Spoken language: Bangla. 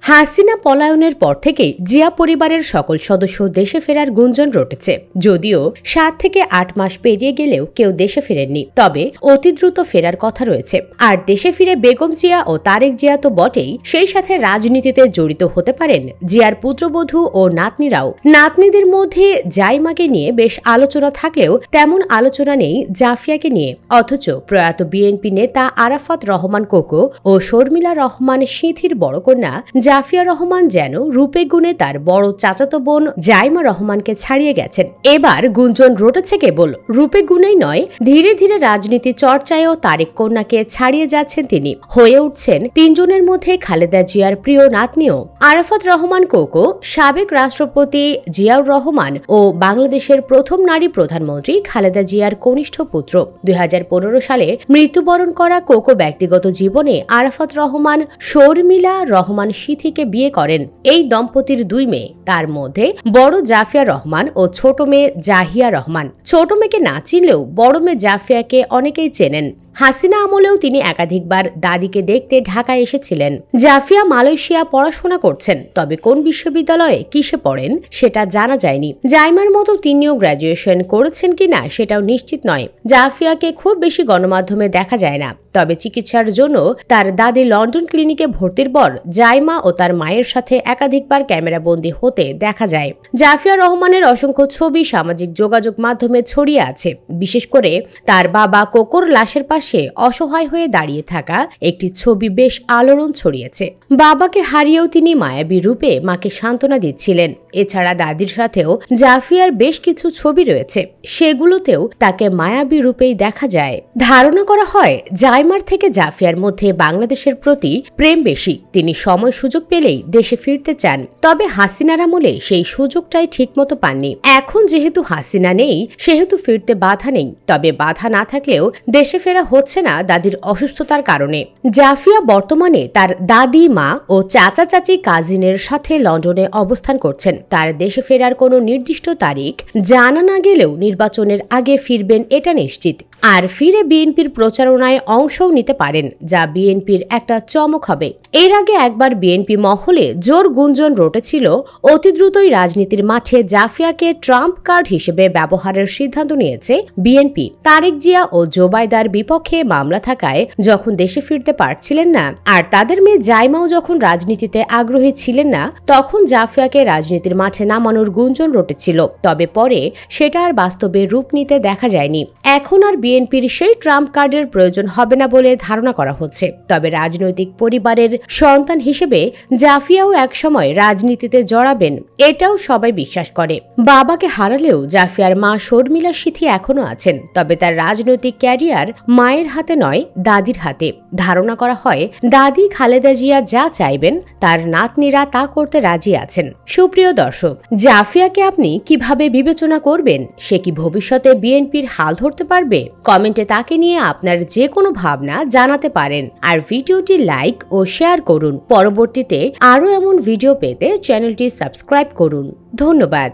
হাসিনা পলায়নের পর থেকে জিয়া পরিবারের সকল সদস্য দেশে ফেরার গুঞ্জন রটেছে। যদিও 7 থেকে 8 মাস পেরিয়ে গেলেও কেউ দেশে ফেরেননি, তবে অতি দ্রুত ফেরার কথা রয়েছে। আর দেশে ফিরে বেগম জিয়া ও তারেক জিয়া তো বটেই, সেই সাথে রাজনীতিতে জড়িত হতে পারেন জিয়ার পুত্রবধূ ও নাতনিরাও। নাতনিদের মধ্যে জাইমাকে নিয়ে বেশ আলোচনা থাকলেও তেমন আলোচনা নেই জাফিয়াকে নিয়ে। অথচ প্রয়াত বিএনপি নেতা আরাফাত রহমান কোকো ও শর্মিলা রহমান সিথির বড় কন্যা জাফিয়া রহমান যেন রূপে গুণে তার বড় চাচাতো বোন জাইমা রহমানকে ছাড়িয়ে গেছেন। এবার গুঞ্জন রটেছে কেবল রূপে গুণেই নয়, ধীরে ধীরে রাজনীতি চর্চায়ও তারেক কন্যাকে ছাড়িয়ে যাচ্ছেন তিনি। হয়ে উঠছেন তিনজনের মধ্যে খালেদা জিয়ার প্রিয় নাতনিও। আরাফাত রহমান কোকো সাবেক রাষ্ট্রপতি জিয়াউর রহমান ও বাংলাদেশের প্রথম নারী প্রধানমন্ত্রী খালেদা জিয়ার কনিষ্ঠ পুত্র। 2015 সালে মৃত্যুবরণ করা কোকো ব্যক্তিগত জীবনে আরাফাত রহমান শর্মিলা রহমান সিথিকে বিয়ে করেন। এই দম্পতির 2 মেয়ে, তার মধ্যে বড় জাফিয়া রহমান ও ছোট মেয়ে জাহিয়া রহমান। ছোট মেয়েকে না চিনলেও বড় মেয়ে জাফিয়াকে অনেকেই চেনেন। হাসিনা আমলেও তিনি একাধিকবার দাদিকে দেখতে ঢাকায় এসেছিলেন। জাফিয়া মালয়েশিয়া পড়াশোনা করছেন, তবে কোন বিশ্ববিদ্যালয়ে কিসে পড়েন সেটা জানা যায়নি। জাইমার মতো তিনিও গ্র্যাজুয়েশন করেছেন কিনা সেটাও নিশ্চিত নয়। জাফিয়াকে খুব বেশি গণমাধ্যমে দেখা যায় না, তবে চিকিৎসার জন্য তার দাদি লন্ডন ক্লিনিকে ভর্তির পর জাইমা ও তার মায়ের সাথে একাধিকবার ক্যামেরাবন্দি হতে দেখা যায়। জাফিয়া রহমানের অসংখ্য ছবি সামাজিক যোগাযোগ মাধ্যমে ছড়িয়ে আছে। বিশেষ করে তার বাবা কোকোর লাশের পাশে অসহায় হয়ে দাঁড়িয়ে থাকা একটি ছবি বেশ আলোড়ন ছড়িয়েছে। বাবাকে হারিয়েও তিনি মায়াবী রূপে মাকে সান্ত্বনা দিচ্ছিলেন। এছাড়া দাদির সাথেও জাফিয়ার বেশ কিছু ছবি রয়েছে, সেগুলোতেও তাকে মায়াবী রূপেই দেখা যায়। ধারণা করা হয় জাইমার থেকে জাফিয়ার মধ্যে বাংলাদেশের প্রতি প্রেম বেশি। তিনি সময় সুযোগ পেলেই দেশে ফিরতে চান, তবে হাসিনার আমলে সেই সুযোগটাই ঠিকমতো পাননি। এখন যেহেতু হাসিনা নেই, সেহেতু ফিরতে বাধা নেই, তবে বাধা না থাকলেও দেশে ফেরা হচ্ছে না দাদির অসুস্থতার কারণে। জাফিয়া বর্তমানে তার দাদি, মা ও চাচা চাচি কাজিনের সাথে লন্ডনে অবস্থান করছেন। তার দেশে ফেরার কোনো নির্দিষ্ট তারিখ জানা না গেলেও নির্বাচনের আগে ফিরবেন এটা নিশ্চিত। আর ফিরে বিএনপির প্রচারণায় অংশও নিতে পারেন, যা বিএনপির একটা চমক হবে। এর আগে একবার বিএনপি মহলে জোর গুঞ্জন রটেছিল অতি দ্রুতই রাজনীতির মাঠে জাফিয়াকে ট্রাম্প কার্ড হিসেবে ব্যবহারের সিদ্ধান্ত নিয়েছে বিএনপি। তারেক জিয়া ও জোবাইদার বিপক্ষে মামলা থাকায় যখন দেশে ফিরতে পারছিলেন না, আর তাদের মেয়ে জাইমাও যখন রাজনীতিতে আগ্রহী ছিলেন না, তখন জাফিয়াকে রাজনীতির মাঠে নামানোর গুঞ্জন রটেছিল। তবে পরে সেটা আর বাস্তবে রূপ নিতে দেখা যায়নি। এখন আর বিএনপির সেই ট্রাম্প কার্ডের প্রয়োজন হবে না বলে ধারণা করা হচ্ছে। তবে রাজনৈতিক পরিবারের সন্তান হিসেবে জাফিয়াও একসময় রাজনীতিতে জড়াবেন, এটাও সবাই বিশ্বাস করে। বাবাকে হারালেও জাফিয়ার মা শর্মিলা সিথি এখনো আছেন, তবে তার রাজনৈতিক ক্যারিয়ার মায়ের হাতে নয়, দাদির হাতে। ধারণা করা হয় দাদি খালেদা জিয়া যা চাইবেন তার নাতনিরা তা করতে রাজি আছেন। সুপ্রিয় দর্শক, জাফিয়াকে আপনি কিভাবে বিবেচনা করবেন? সে কি ভবিষ্যতে বিএনপির হাল ধরতে পারবে? কমেন্টে তাকে নিয়ে আপনার যে কোনো ভাবনা জানাতে পারেন। আর ভিডিওটি লাইক ও শেয়ার করুন। পরবর্তীতে আরও এমন ভিডিও পেতে চ্যানেলটি সাবস্ক্রাইব করুন। ধন্যবাদ।